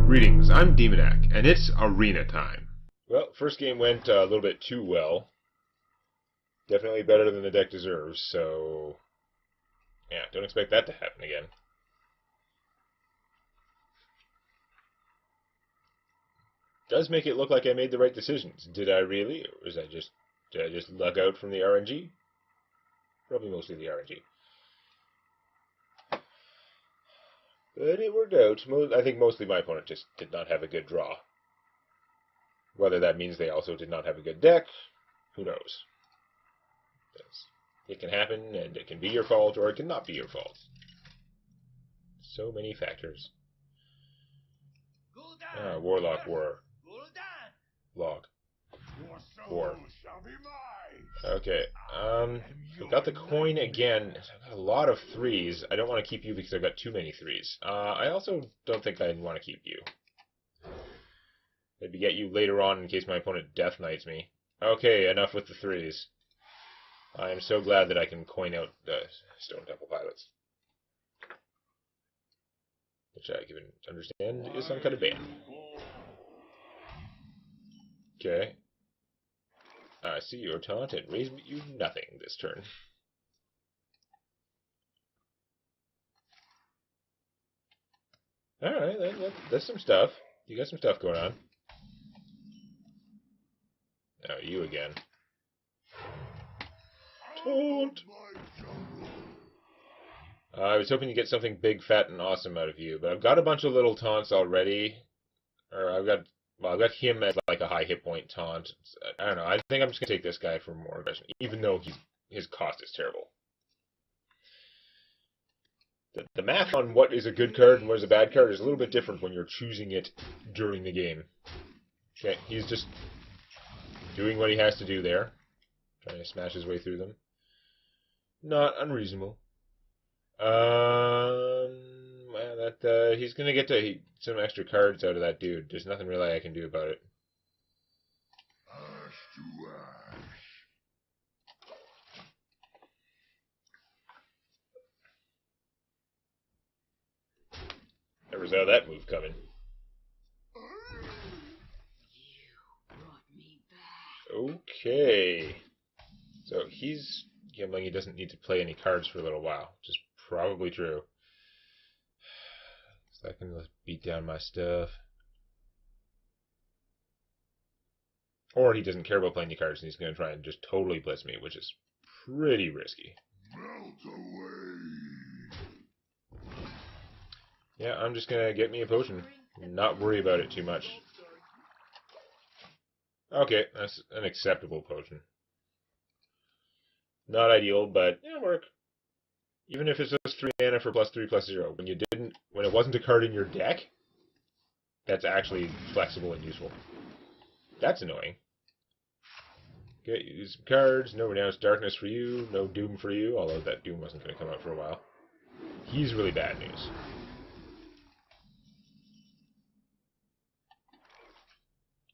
Greetings, I'm Demonac, and it's arena time. Well, first game went a little bit too well. Definitely better than the deck deserves, so... yeah, don't expect that to happen again. Does make it look like I made the right decisions. Did I really? Or did I just lug out from the RNG? Probably mostly the RNG. But it worked out. I think mostly my opponent just did not have a good draw. Whether that means they also did not have a good deck, who knows? It can happen, and it can be your fault, or it can not be your fault. So many factors. Warlock War. Log. War. Okay, I've got the coin again. I've got a lot of threes. I don't want to keep you because I've got too many threes. I also don't think I want to keep you. Maybe get you later on in case my opponent Death Knights me. Okay, enough with the threes. I am so glad that I can coin out Stone Temple Pilots. Which I can understand is some kind of ban. Okay. I see your taunt and raise you nothing this turn. Alright, that's some stuff. You got some stuff going on. Oh, you again. Taunt! I was hoping to get something big, fat, and awesome out of you, but I've got a bunch of little taunts already. Or I've got him as like a high hit point taunt. I don't know. I think I'm just gonna take this guy for more aggression, even though his cost is terrible. The math on what is a good card and what is a bad card is a little bit different when you're choosing it during the game. Okay, he's just doing what he has to do there, trying to smash his way through them. Not unreasonable. He's gonna get some extra cards out of that dude. There's nothing really I can do about it. Ash to ash. Never saw that move coming. You brought me back. Okay. So he's gambling he doesn't need to play any cards for a little while, which is probably true. So I can beat down my stuff. Or he doesn't care about playing the cards and he's going to try and just totally blitz me, which is pretty risky. Melt away. Yeah, I'm just going to get me a potion and not worry about it too much. Okay, that's an acceptable potion. Not ideal, but it'll work. Even if it's just 3 mana for +3/+0, when it wasn't a card in your deck, that's actually flexible and useful. That's annoying. Okay, use some cards. No Renounced Darkness for you. No Doom for you, although that Doom wasn't going to come out for a while. He's really bad news.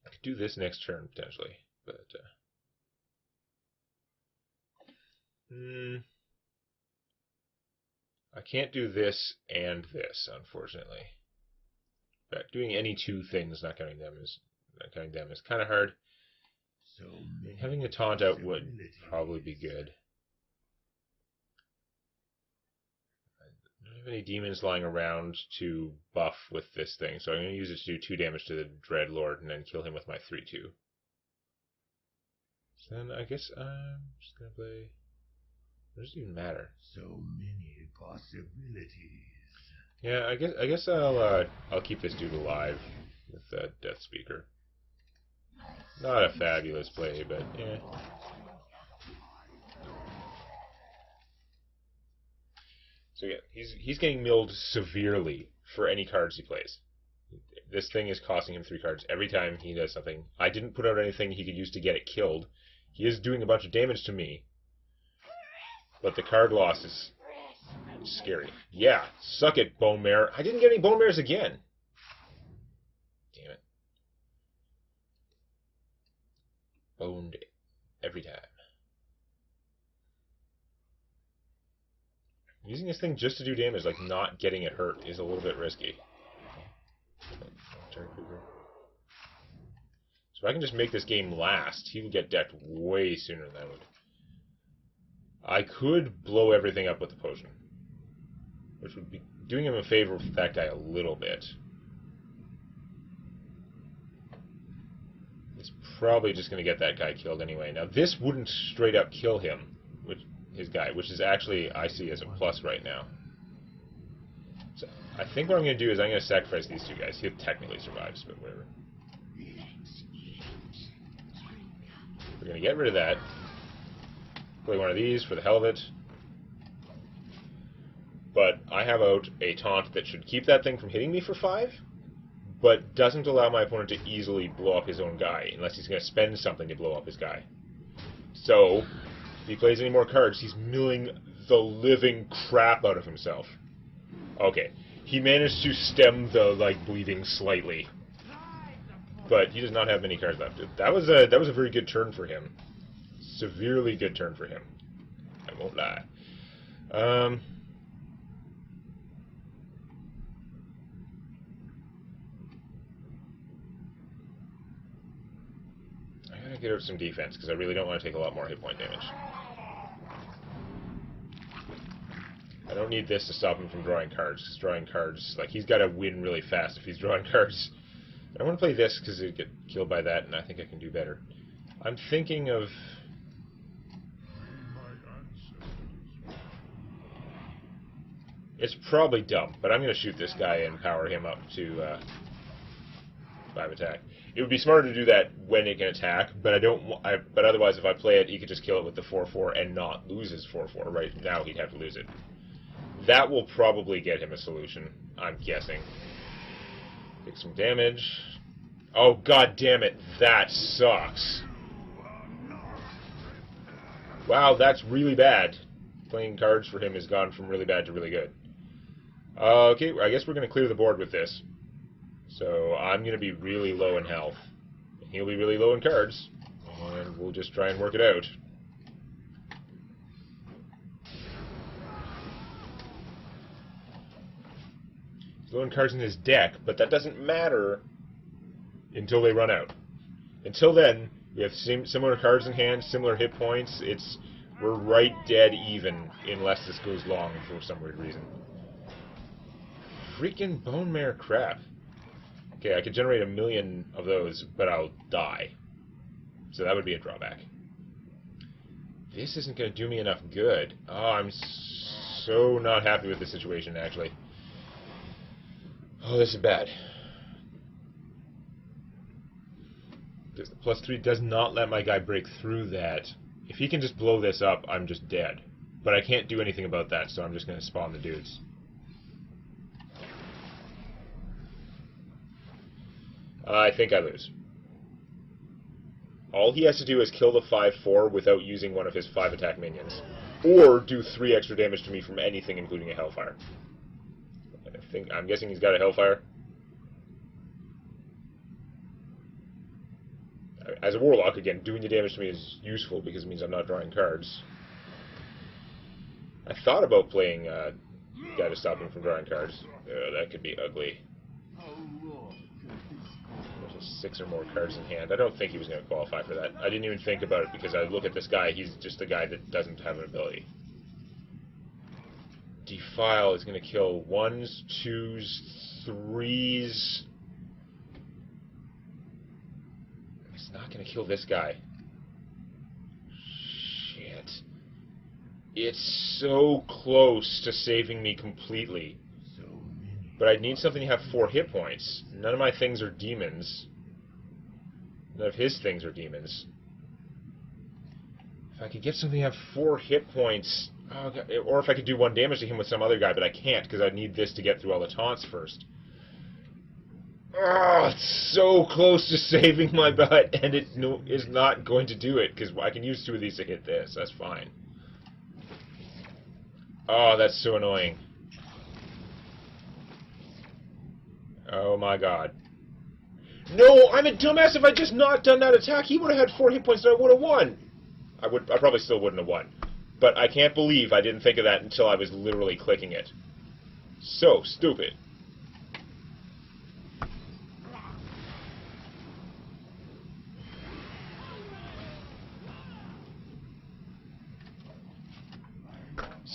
I could do this next turn, potentially, but... I can't do this and this, unfortunately. In fact, doing any two things, not counting them, is kind of hard. So having a taunt out would probably be good. I don't have any demons lying around to buff with this thing, so I'm going to use it to do 2 damage to the Dreadlord and then kill him with my 3/2. So then I guess I'm just going to play... What does it even matter? So many possibilities. Yeah, I guess I'll keep this dude alive with that Death Speaker. Not a fabulous play, but yeah. So yeah, he's getting milled severely for any cards he plays. This thing is costing him 3 cards every time he does something. I didn't put out anything he could use to get it killed. He is doing a bunch of damage to me. But the card loss is scary. Yeah, suck it, Bone Mare. I didn't get any Bone Mares again. Damn it. Boned every time. Using this thing just to do damage, like not getting it hurt, is a little bit risky. So I can just make this game last. He would get decked way sooner than I would. I could blow everything up with the potion, which would be doing him a favor with that guy a little bit. It's probably just going to get that guy killed anyway. Now this wouldn't straight up kill him, his guy, which is actually I see as a plus right now. So I think what I'm going to do is I'm going to sacrifice these two guys. He'll technically survive, but whatever. We're going to get rid of that. Play one of these for the hell of it. But I have out a taunt that should keep that thing from hitting me for 5, but doesn't allow my opponent to easily blow up his own guy, unless he's going to spend something to blow up his guy. So, if he plays any more cards, he's milling the living crap out of himself. Okay, he managed to stem the, bleeding slightly. But he does not have many cards left. That was a very good turn for him. Severely good turn for him. I won't lie. I gotta get out some defense, because I really don't want to take a lot more hit point damage. I don't need this to stop him from drawing cards, because drawing cards, he's got to win really fast if he's drawing cards. I want to play this because he'd get killed by that, and I think I can do better. I'm thinking of... It's probably dumb, but I'm going to shoot this guy and power him up to 5 attack. It would be smarter to do that when it can attack, but but otherwise, if I play it, he could just kill it with the 4/4 and not lose his 4/4. Right now, he'd have to lose it. That will probably get him a solution, I'm guessing. Take some damage. Oh, god damn it, that sucks. Wow, that's really bad. Playing cards for him has gone from really bad to really good. Okay, I guess we're going to clear the board with this. So I'm going to be really low in health. He'll be really low in cards. And we'll just try and work it out. He's low in cards in his deck, but that doesn't matter until they run out. Until then, we have similar cards in hand, similar hit points. We're right dead even, unless this goes long for some weird reason. Freaking bone mare crap. Okay, I could generate 1 million of those, but I'll die. So that would be a drawback. This isn't going to do me enough good. Oh, I'm so not happy with this situation, actually. Oh, this is bad. Because the +3 does not let my guy break through that. If he can just blow this up, I'm just dead. But I can't do anything about that, so I'm just going to spawn the dudes. I think I lose. All he has to do is kill the 5/4 without using one of his 5 attack minions. Or do 3 extra damage to me from anything, including a Hellfire. I'm guessing he's got a Hellfire. As a Warlock, again, doing the damage to me is useful because it means I'm not drawing cards. I thought about playing a guy to stop him from drawing cards. That could be ugly. There's 6 or more cards in hand. I don't think he was going to qualify for that. I didn't even think about it because I look at this guy. He's just a guy that doesn't have an ability. Defile is going to kill 1s, 2s, 3s. It's not going to kill this guy. Shit. It's so close to saving me completely. But I'd need something to have 4 hit points. None of my things are demons. None of his things are demons. If I could get something to have 4 hit points... Oh, God. Or if I could do 1 damage to him with some other guy, but I can't because I need this to get through all the taunts first. Oh, it's so close to saving my butt, and it is not going to do it because I can use 2 of these to hit this. That's fine. Oh, that's so annoying. Oh my god. No, I'm a dumbass. If I just not done that attack, he would have had 4 hit points and I would have won. I probably still wouldn't have won. But I can't believe I didn't think of that until I was literally clicking it. So stupid.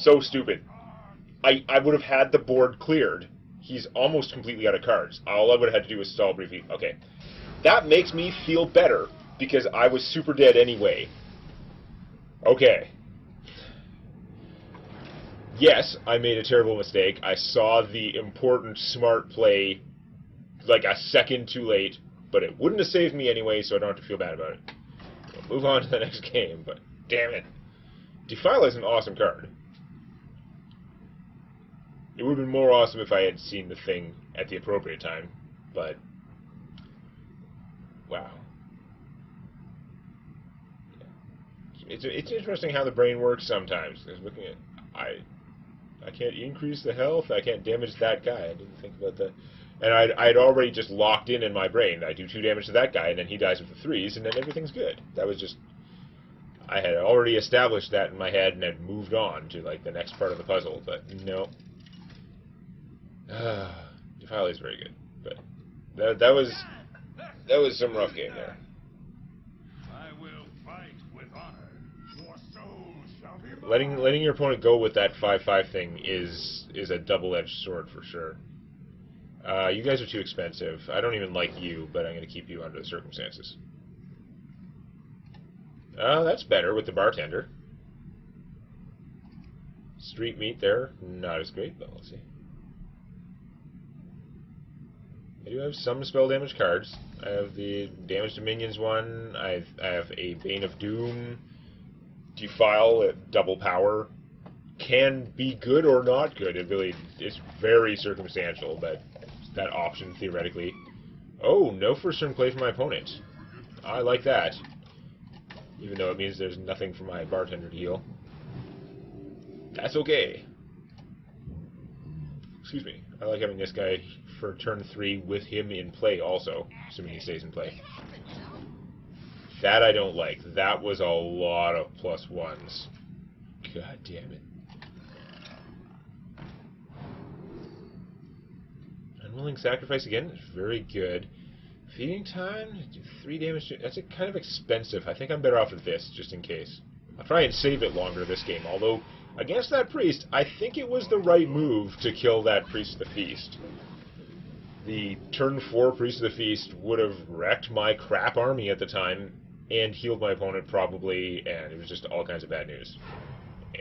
so stupid. I would have had the board cleared. He's almost completely out of cards. All I would have had to do was stall briefly. Okay. That makes me feel better, because I was super dead anyway. Okay. Yes, I made a terrible mistake. I saw the important, smart play like a second too late, but it wouldn't have saved me anyway, so I don't have to feel bad about it. We'll move on to the next game, but damn it. Defile is an awesome card. It would have been more awesome if I had seen the thing at the appropriate time, but wow. It's interesting how the brain works sometimes. Because looking at, I can't increase the health, I can't damage that guy. I didn't think about that. And I'd already just locked in my brain. I do 2 damage to that guy, and then he dies with the 3s, and then everything's good. That was just... I had already established that in my head and had moved on to, like, the next part of the puzzle, but no. Defile is very good, but that was some rough game there. I will fight with honor. Your soul shall be Letting your opponent go with that 5/5 thing is a double-edged sword for sure. You guys are too expensive. I don't even like you, but I'm going to keep you under the circumstances. That's better with the bartender. Street meat there, not as great, but we'll see. I do have some spell damage cards. I have the damage to minions one. I have a Bane of Doom. Defile at double power. Can be good or not good. It really is very circumstantial, but that option theoretically. Oh, no first turn play for my opponent. I like that. Even though it means there's nothing for my bartender to heal. That's okay. Excuse me. I like having this guy for turn 3 with him in play also, assuming he stays in play. That I don't like. That was a lot of +1s. God damn it. Unwilling Sacrifice again is very good. Feeding Time, 3 damage. That's kind of expensive. I think I'm better off with this, just in case. I'll try and save it longer this game, although against that priest, I think it was the right move to kill that Priest of the Feast. The turn 4 Priest of the Feast would have wrecked my crap army at the time and healed my opponent probably, and it was just all kinds of bad news.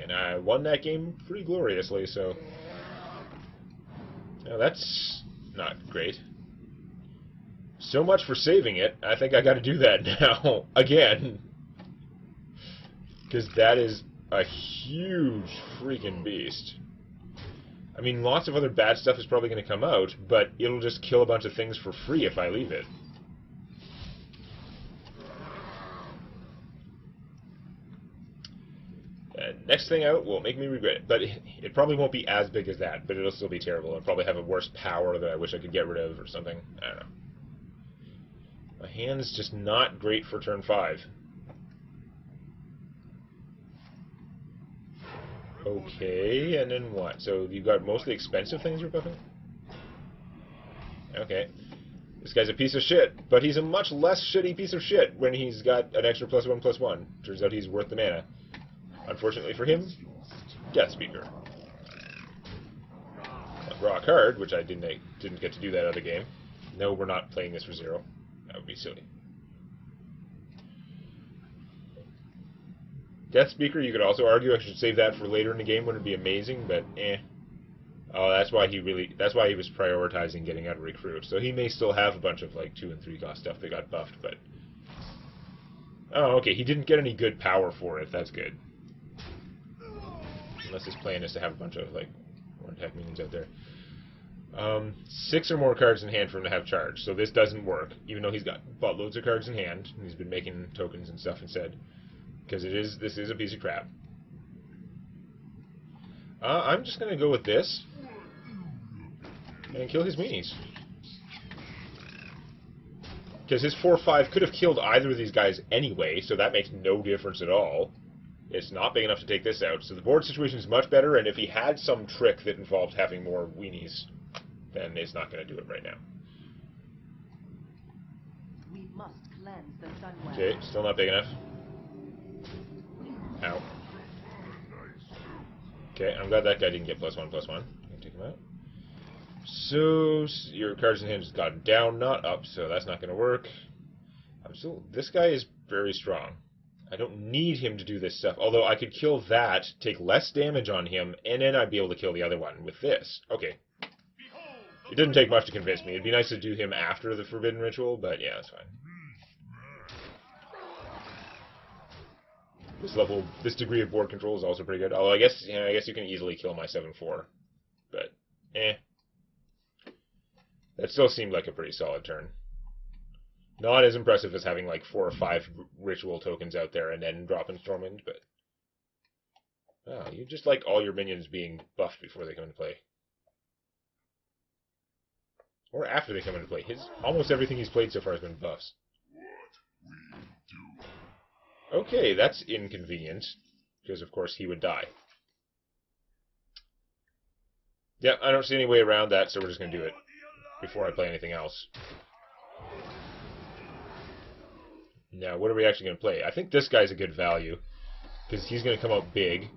And I won that game pretty gloriously, so... Now that's not great. So much for saving it. I think I gotta do that now. Again. Because that is a huge freaking beast. I mean, lots of other bad stuff is probably going to come out, but it'll just kill a bunch of things for free if I leave it. Next thing out will make me regret it, but it probably won't be as big as that, but it'll still be terrible. It'll probably have a worse power that I wish I could get rid of or something. I don't know. My hand's just not great for turn 5. Okay, and then what? So you've got mostly expensive things you're buffing? Okay. This guy's a piece of shit, but he's a much less shitty piece of shit when he's got an extra +1/+1. Turns out he's worth the mana. Unfortunately for him, Death Speaker. A raw card, which I didn't get to do that other game. No, we're not playing this for 0. That would be silly. Death Speaker, you could also argue I should save that for later in the game when it'd be amazing, but eh. Oh, that's why he was prioritizing getting out of Recruit. So he may still have a bunch of like 2 and 3 cost stuff that got buffed, but... Oh, okay, he didn't get any good power for it. That's good. Unless his plan is to have a bunch of like one-attack minions out there. 6 or more cards in hand for him to have charge, so this doesn't work, even though he's got buttloads of cards in hand, and he's been making tokens and stuff instead. Because this is a piece of crap. I'm just going to go with this and kill his weenies. Because his 4/5 could have killed either of these guys anyway, so that makes no difference at all. It's not big enough to take this out, so the board situation is much better, and if he had some trick that involved having more weenies, then it's not going to do it right now. We must cleanse the Sunwell. Okay, still not big enough. Ow. Okay, I'm glad that guy didn't get +1/+1. I'm gonna take him out. So your cards in hand has gotten down, not up, so that's not gonna work. This guy is very strong. I don't need him to do this stuff. Although I could kill that, take less damage on him, and then I'd be able to kill the other one with this. Okay. It didn't take much to convince me. It'd be nice to do him after the Forbidden Ritual, but yeah, that's fine. This degree of board control is also pretty good. Although I guess you can easily kill my 7/4, but that still seemed like a pretty solid turn. Not as impressive as having like 4 or 5 ritual tokens out there and then dropping Stormwind, but wow, you just like all your minions being buffed before they come into play. Or after they come into play. Almost everything he's played so far has been buffs. Okay, that's inconvenient, because of course he would die. Yeah, I don't see any way around that, so we're just going to do it before I play anything else. Now, what are we actually going to play? I think this guy's a good value, because he's going to come out big,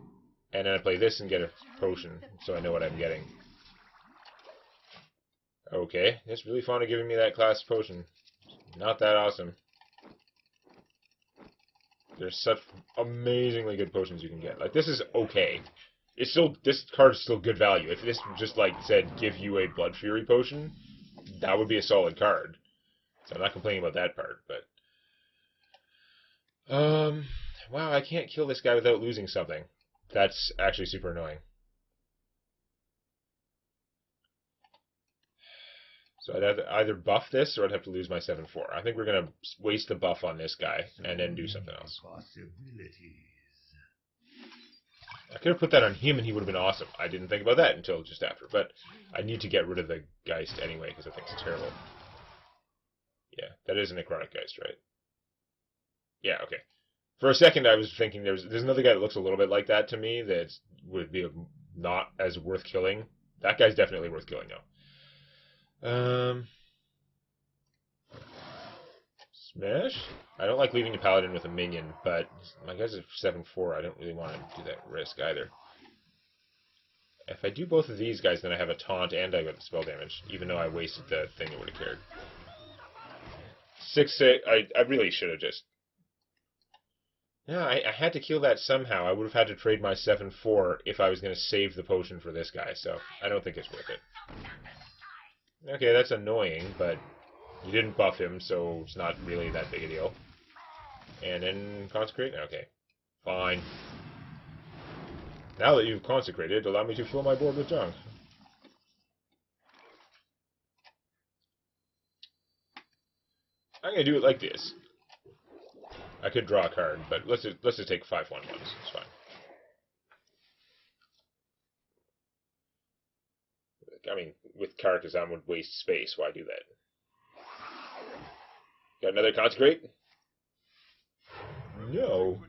and then I play this and get a potion, so I know what I'm getting. Okay, it's really fun of giving me that class potion. Not that awesome. There's such amazingly good potions you can get. Like, this is okay. This card's still good value. If this just, like, said, give you a Blood Fury potion, that would be a solid card. So I'm not complaining about that part, but... wow, I can't kill this guy without losing something. That's actually super annoying. So I'd have to either buff this, or I'd have to lose my 7/4. I think we're going to waste the buff on this guy, and then do something else. I could have put that on him, and he would have been awesome. I didn't think about that until just after. But I need to get rid of the Geist anyway, because I think it's terrible. Yeah, that is a Necrotic Geist, right? Yeah, okay. For a second, I was thinking there's another guy that looks a little bit like that to me that would be not as worth killing. That guy's definitely worth killing, though. Smash? I don't like leaving a paladin with a minion, but my guy's a 7/4. I don't really want to do that risk either. If I do both of these guys, then I have a taunt and I got the spell damage, even though I wasted the thing that would have cared. 6/6. I really should have just... No, I had to kill that somehow. I would have had to trade my 7/4 if I was going to save the potion for this guy, so I don't think it's worth it. Okay, that's annoying, but you didn't buff him, so it's not really that big a deal. And then consecrate? Okay, fine. Now that you've consecrated, allow me to fill my board with junk. I'm going to do it like this. I could draw a card, but let's just take 5/1 ones. It's fine. I mean, with Karakazam would waste space. Why do that? Got another consecrate? No.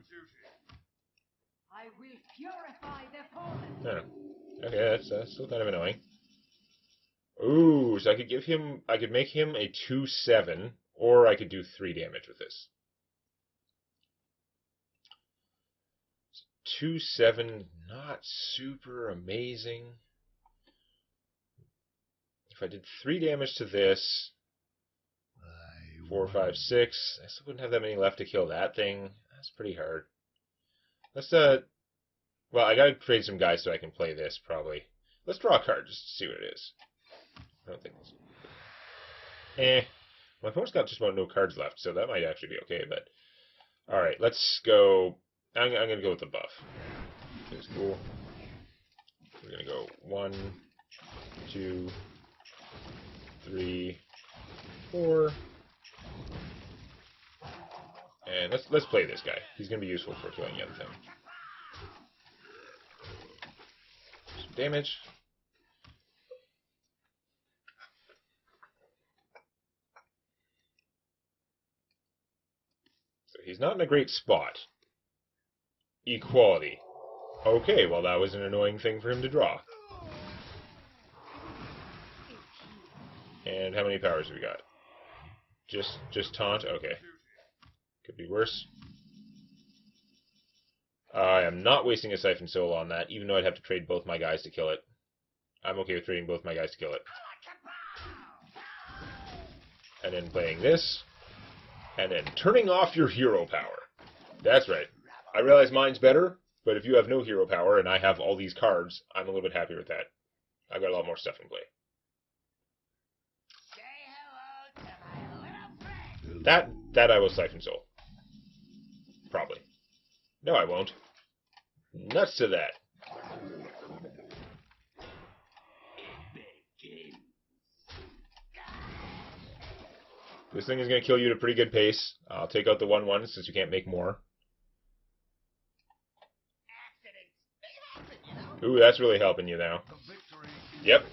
I will purify their fallen. No. Okay, that's still kind of annoying. Ooh, so I could make him a 2/7, or I could do 3 damage with this. 2/7, not super amazing. If I did 3 damage to this, 4, 5, 6, I still wouldn't have that many left to kill that thing. That's pretty hard. Let's, well, I gotta trade some guys so I can play this, probably. Let's draw a card just to see what it is. I don't think this... My opponent's got just about no cards left, so that might actually be okay, but... Alright, let's go... I'm gonna go with the buff. It's cool. We're gonna go 1, 2, 3, 4... And let's play this guy. He's gonna be useful for killing the other thing. Some damage. So he's not in a great spot. Equality. Okay, well that was an annoying thing for him to draw. And how many powers have we got? Just taunt? Okay. Could be worse. I am not wasting a Siphon Soul on that, even though I'd have to trade both my guys to kill it. I'm okay with trading both my guys to kill it. And then playing this, and then turning off your hero power. That's right. I realize mine's better, but if you have no hero power and I have all these cards, I'm a little bit happier with that. I've got a lot more stuff in play. Say hello to my little friend. That I will Siphon Soul. Probably. No, I won't. Nuts to that. This thing is going to kill you at a pretty good pace. I'll take out the 1/1 since you can't make more. Ooh, that's really helping you now. Yep.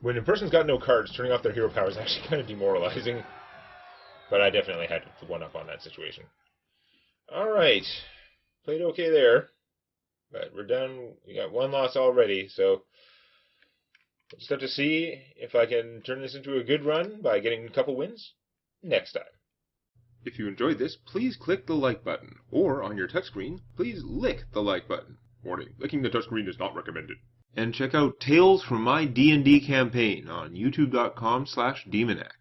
When a person's got no cards, turning off their hero power is actually kind of demoralizing. But I definitely had to one-up on that situation. Alright. Played okay there. But we're done. We got one loss already, so we'll just have to see if I can turn this into a good run by getting a couple wins next time. If you enjoyed this, please click the like button, or on your touchscreen, please lick the like button. Warning, licking the touchscreen is not recommended. And check out Tales from My D&D Campaign on youtube.com/Demonac.